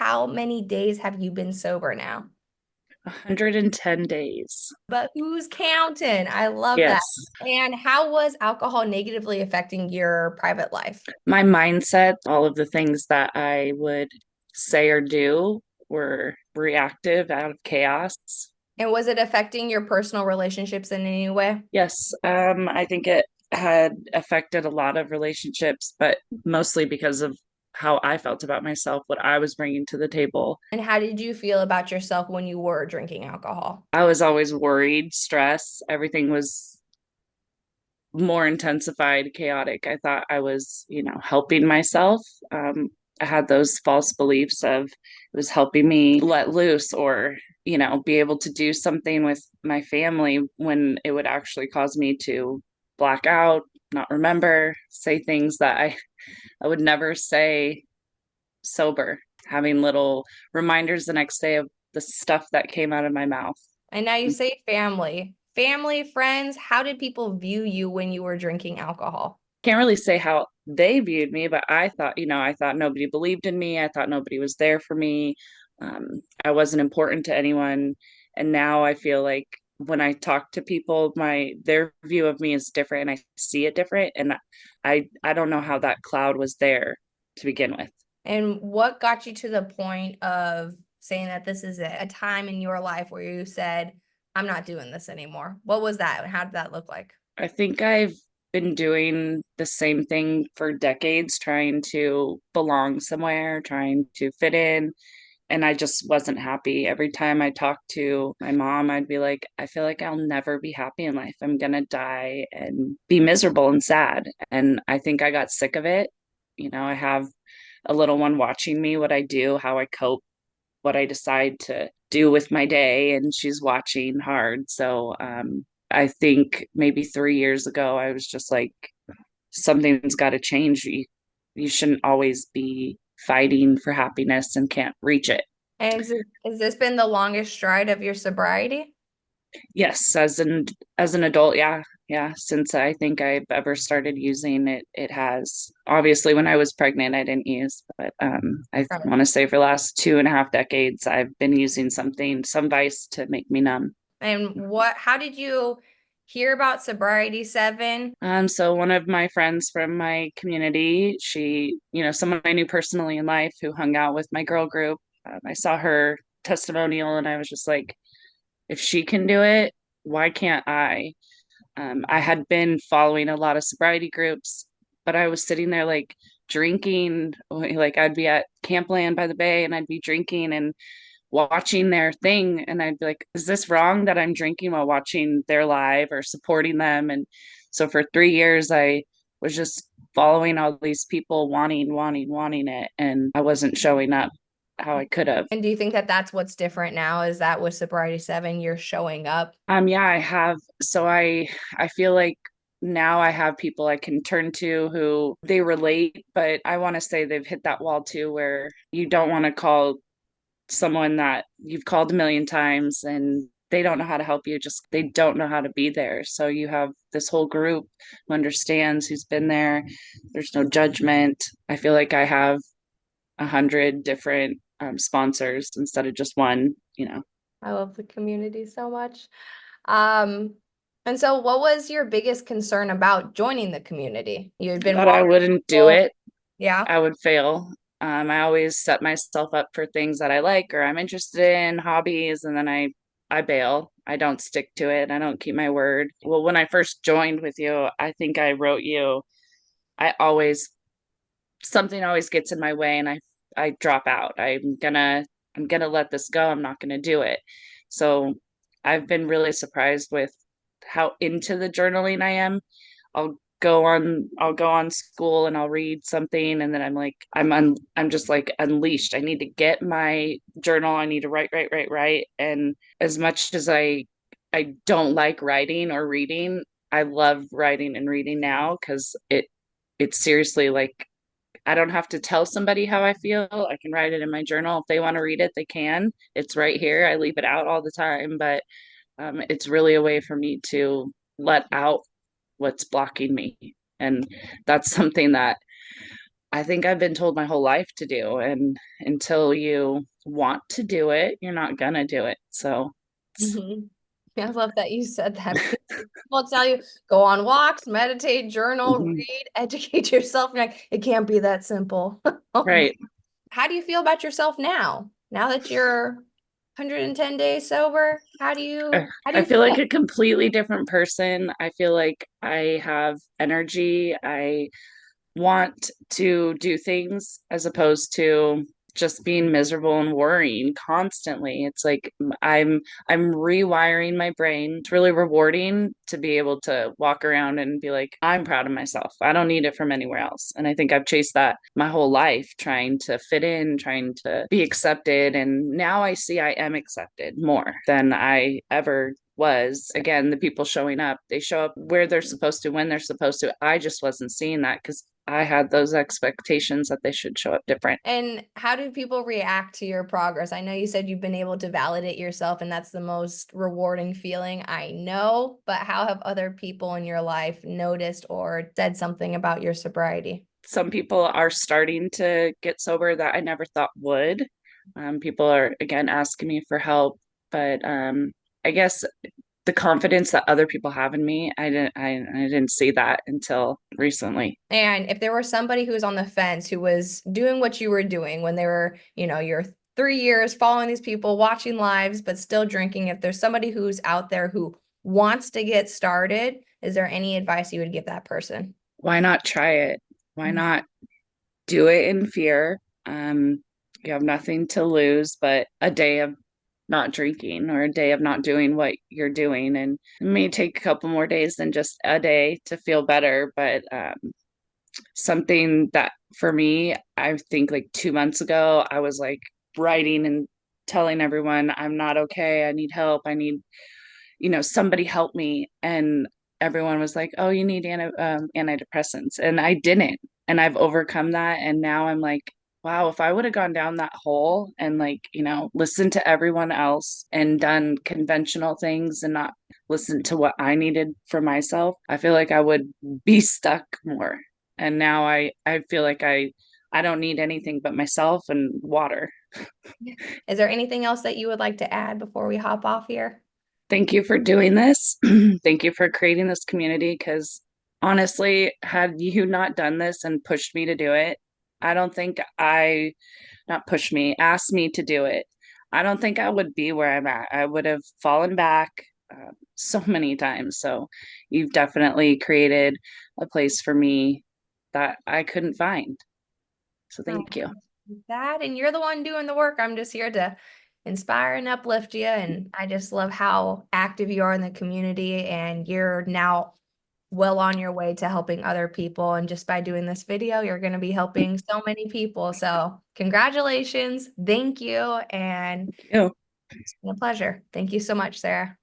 how many days have you been sober now? 110 days. But who's counting? I love that. Yes. And how was alcohol negatively affecting your private life? My mindset, all of the things that I would say or do were reactive out of chaos. And was it affecting your personal relationships in any way? Yes, I think it had affected a lot of relationships, but mostly because of how I felt about myself, what I was bringing to the table. And how did you feel about yourself when you were drinking alcohol? I was always worried, stressed. Everything was more intensified, chaotic. I thought I was, helping myself. I had those false beliefs of it was helping me let loose or, be able to do something with my family when it would actually cause me to black out, not remember, say things that I would never say sober, having little reminders the next day of the stuff that came out of my mouth. And now you say family. Family, friends, how did people view you when you were drinking alcohol? Can't really say how they viewed me, but I thought nobody believed in me. I thought nobody was there for me. I wasn't important to anyone. And now I feel like when I talk to people, their view of me is different and I see it different. And I don't know how that cloud was there to begin with. And what got you to the point of saying that this is a time in your life where you said, I'm not doing this anymore? What was that? How did that look like? I think I've been doing the same thing for decades, trying to belong somewhere, trying to fit in, and I just wasn't happy. Every time I talked to my mom, I'd be like, I feel like I'll never be happy in life. I'm going to die and be miserable and sad. And I think I got sick of it. I have a little one watching me, what I do, how I cope, what I decide to do with my day, and she's watching hard. So I think maybe 3 years ago, I was just like, something's got to change. You shouldn't always be fighting for happiness and can't reach it. And has this been the longest stride of your sobriety? Yes, as an adult, yeah. Yeah, since I think I've ever started using it, it has. Obviously, when I was pregnant, I didn't use, but I Right. want to say for the last 2.5 decades, I've been using some vice to make me numb. And how did you hear about Sobriety 7? So one of my friends from my community, someone I knew personally in life who hung out with my girl group, I saw her testimonial and I was just like, if she can do it, why can't I? I had been following a lot of sobriety groups, but I was sitting there like drinking, like I'd be at Campland by the Bay and I'd be drinking and watching their thing. And I'd be like, is this wrong that I'm drinking while watching their live or supporting them? And so for 3 years, I was just following all these people wanting it. And I wasn't showing up how I could have. And do you think that that's what's different now? Is that with Sobriety 7, you're showing up? Yeah, I have. So I feel like now I have people I can turn to who they relate, but I want to say they've hit that wall too, where you don't want to call someone that you've called a million times and they don't know how to help you, just they don't know how to be there. So you have this whole group who understands, who's been there. There's no judgment. I feel like I have 100 different sponsors instead of just one. I love the community so much. Um, and so what was your biggest concern about joining the community? You had been Thought I walking wouldn't do people. it. Yeah. I would fail. I always set myself up for things that I like or I'm interested in, hobbies, and then I bail. I don't stick to it. I don't keep my word. Well, when I first joined with you, I think I wrote you, I always something always gets in my way and I drop out. I'm gonna let this go. I'm not gonna do it. So I've been really surprised with how into the journaling I am. I'll go on school and I'll read something and then I'm just like unleashed. I need to get my journal. I need to write. And as much as I don't like writing or reading, I love writing and reading now because it's seriously like I don't have to tell somebody how I feel. I can write it in my journal. If they want to read it, they can. It's right here. I leave it out all the time, but it's really a way for me to let out what's blocking me. And that's something that I think I've been told my whole life to do. And until you want to do it, you're not gonna do it. So Mhm. I love that you said that because people tell you go on walks, meditate, journal, mhm, read, educate yourself. You're like, it can't be that simple. Oh my. right. How do you feel about yourself now? Now that you're 110 days sober, how do I you feel like feel? a completely different person. I feel like I have energy. I want to do things as opposed to just being miserable and worrying constantly. It's like I'm rewiring my brain. It's really rewarding to be able to walk around and be like, I'm proud of myself. I don't need it from anywhere else. And I think I've chased that my whole life, trying to fit in, trying to be accepted. And now I see I am accepted more than I ever was. Again, the people showing up, they show up where they're supposed to, when they're supposed to. I just wasn't seeing that because I had those expectations that they should show up different. And how do people react to your progress? I know you said you've been able to validate yourself, and that's the most rewarding feeling I know, but how have other people in your life noticed or said something about your sobriety? Some people are starting to get sober that I never thought would. People are, again, asking me for help, but I guess the confidence that other people have in me, I didn't see that until recently. And if there was somebody who was on the fence who was doing what you were doing when they were, your 3 years following these people, watching lives, but still drinking, if there's somebody who's out there who wants to get started, is there any advice you would give that person? Why not try it? Why not do it in fear? You have nothing to lose but a day of not drinking or a day of not doing what you're doing. And it may take a couple more days than just a day to feel better, but something that for me, I think like 2 months ago, I was like writing and telling everyone, I'm not okay. I need help. I need, somebody help me. And everyone was like, oh, you need antidepressants. And I didn't. And I've overcome that. And now I'm like, wow, if I would have gone down that hole and like, listened to everyone else and done conventional things and not listened to what I needed for myself, I feel like I would be stuck more. And now I feel like I don't need anything but myself and water. Is there anything else that you would like to add before we hop off here? Thank you for doing this. Thank you for creating this community because honestly, had you not done this and pushed me to do it, I don't think not pushed me, asked me to do it. I don't think I would be where I'm at. I would have fallen back so many times. So you've definitely created a place for me that I couldn't find. So Oh, thank you. that, and you're the one doing the work. I'm just here to inspire and uplift you. And I just love how active you are in the community, and you're now well on your way to helping other people. And just by doing this video, you're going to be helping so many people. So, congratulations. Thank you. And You. it's been a pleasure. Thank you so much, Sarah.